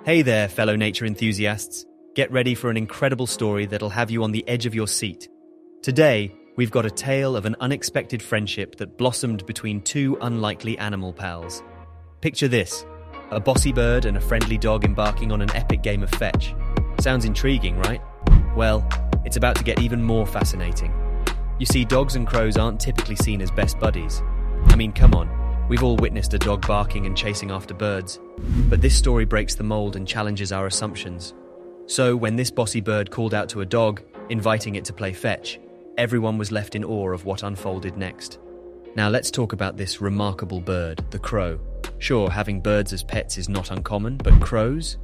Hey there, fellow nature enthusiasts. Get ready for an incredible story that'll have you on the edge of your seat. Today, we've got a tale of an unexpected friendship that blossomed between two unlikely animal pals. Picture this, a bossy bird and a friendly dog embarking on an epic game of fetch. Sounds intriguing, right? Well, it's about to get even more fascinating. You see, dogs and crows aren't typically seen as best buddies. I mean, come on, we've all witnessed a dog barking and chasing after birds. But this story breaks the mold and challenges our assumptions. So, when this bossy bird called out to a dog, inviting it to play fetch, everyone was left in awe of what unfolded next. Now let's talk about this remarkable bird, the crow. Sure, having birds as pets is not uncommon, but crows?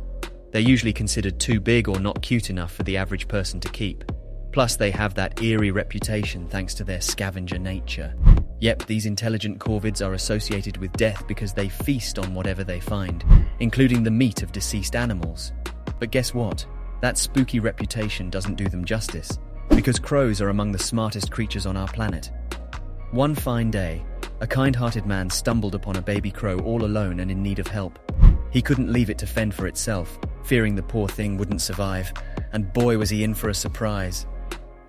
They're usually considered too big or not cute enough for the average person to keep. Plus, they have that eerie reputation thanks to their scavenger nature. Yep, these intelligent corvids are associated with death because they feast on whatever they find, including the meat of deceased animals. But guess what? That spooky reputation doesn't do them justice, because crows are among the smartest creatures on our planet. One fine day, a kind-hearted man stumbled upon a baby crow all alone and in need of help. He couldn't leave it to fend for itself, fearing the poor thing wouldn't survive, and boy was he in for a surprise.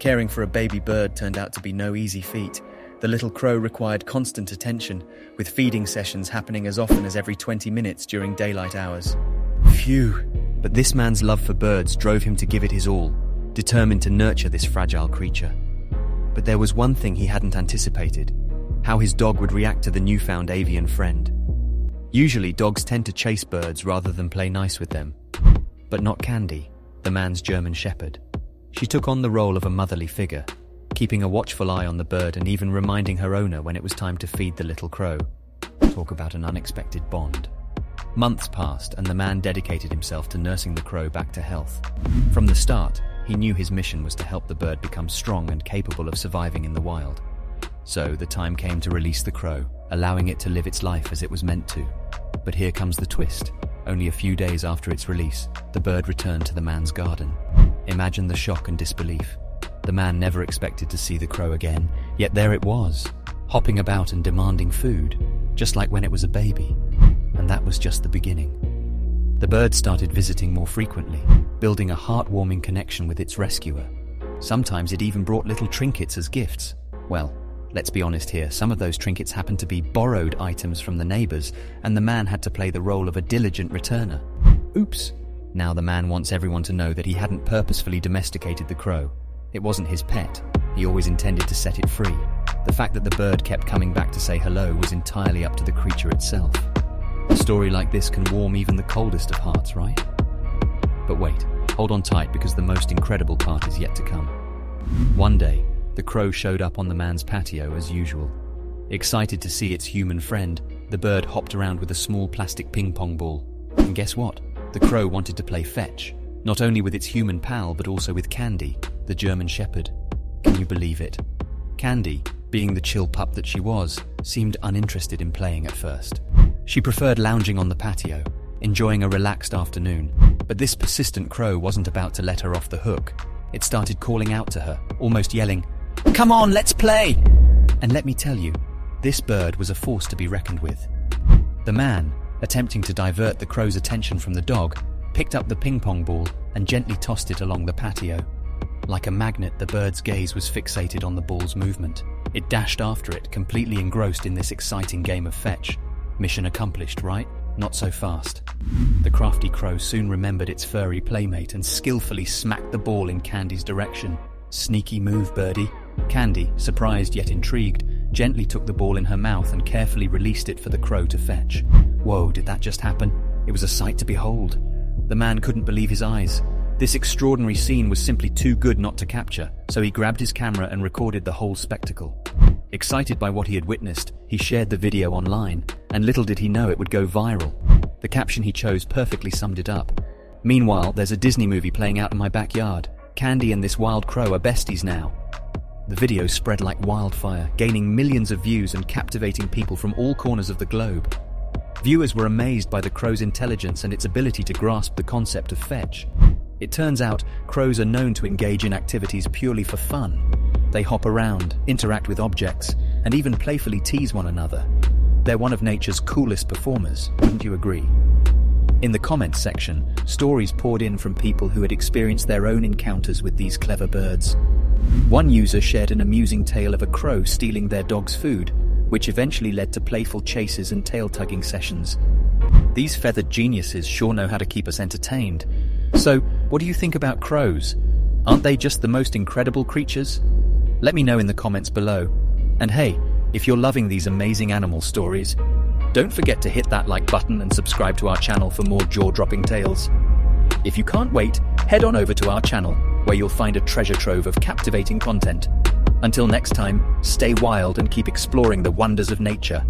Caring for a baby bird turned out to be no easy feat. The little crow required constant attention, with feeding sessions happening as often as every 20 minutes during daylight hours. Phew! But this man's love for birds drove him to give it his all, determined to nurture this fragile creature. But there was one thing he hadn't anticipated: how his dog would react to the newfound avian friend. Usually, dogs tend to chase birds rather than play nice with them. But not Candy, the man's German shepherd. She took on the role of a motherly figure, keeping a watchful eye on the bird and even reminding her owner when it was time to feed the little crow. Talk about an unexpected bond. Months passed and the man dedicated himself to nursing the crow back to health. From the start, he knew his mission was to help the bird become strong and capable of surviving in the wild. So the time came to release the crow, allowing it to live its life as it was meant to. But here comes the twist. Only a few days after its release, the bird returned to the man's garden. Imagine the shock and disbelief. The man never expected to see the crow again, yet there it was, hopping about and demanding food, just like when it was a baby. And that was just the beginning. The bird started visiting more frequently, building a heartwarming connection with its rescuer. Sometimes it even brought little trinkets as gifts. Well, let's be honest here, some of those trinkets happened to be borrowed items from the neighbors, and the man had to play the role of a diligent returner. Oops! Now the man wants everyone to know that he hadn't purposefully domesticated the crow. It wasn't his pet. He always intended to set it free. The fact that the bird kept coming back to say hello was entirely up to the creature itself. A story like this can warm even the coldest of hearts, right? But wait, hold on tight because the most incredible part is yet to come. One day, the crow showed up on the man's patio as usual. Excited to see its human friend, the bird hopped around with a small plastic ping-pong ball. And guess what? The crow wanted to play fetch, not only with its human pal but also with Candy, the German shepherd. Can you believe it? Candy, being the chill pup that she was, seemed uninterested in playing at first. She preferred lounging on the patio, enjoying a relaxed afternoon. But this persistent crow wasn't about to let her off the hook. It started calling out to her, almost yelling, "Come on, let's play!" And let me tell you, this bird was a force to be reckoned with. The man, attempting to divert the crow's attention from the dog, picked up the ping-pong ball and gently tossed it along the patio. Like a magnet, the bird's gaze was fixated on the ball's movement. It dashed after it, completely engrossed in this exciting game of fetch. Mission accomplished, right? Not so fast. The crafty crow soon remembered its furry playmate and skillfully smacked the ball in Candy's direction. Sneaky move, birdie. Candy, surprised yet intrigued, gently took the ball in her mouth and carefully released it for the crow to fetch. Whoa, did that just happen? It was a sight to behold. The man couldn't believe his eyes. This extraordinary scene was simply too good not to capture, so he grabbed his camera and recorded the whole spectacle. Excited by what he had witnessed, he shared the video online, and little did he know it would go viral. The caption he chose perfectly summed it up. "Meanwhile, there's a Disney movie playing out in my backyard. Candy and this wild crow are besties now." The video spread like wildfire, gaining millions of views and captivating people from all corners of the globe. Viewers were amazed by the crow's intelligence and its ability to grasp the concept of fetch. It turns out, crows are known to engage in activities purely for fun. They hop around, interact with objects, and even playfully tease one another. They're one of nature's coolest performers, wouldn't you agree? In the comments section, stories poured in from people who had experienced their own encounters with these clever birds. One user shared an amusing tale of a crow stealing their dog's food, which eventually led to playful chases and tail-tugging sessions. These feathered geniuses sure know how to keep us entertained. So, what do you think about crows? Aren't they just the most incredible creatures? Let me know in the comments below. And hey, if you're loving these amazing animal stories, don't forget to hit that like button and subscribe to our channel for more jaw-dropping tales. If you can't wait, head on over to our channel, where you'll find a treasure trove of captivating content. Until next time, stay wild and keep exploring the wonders of nature.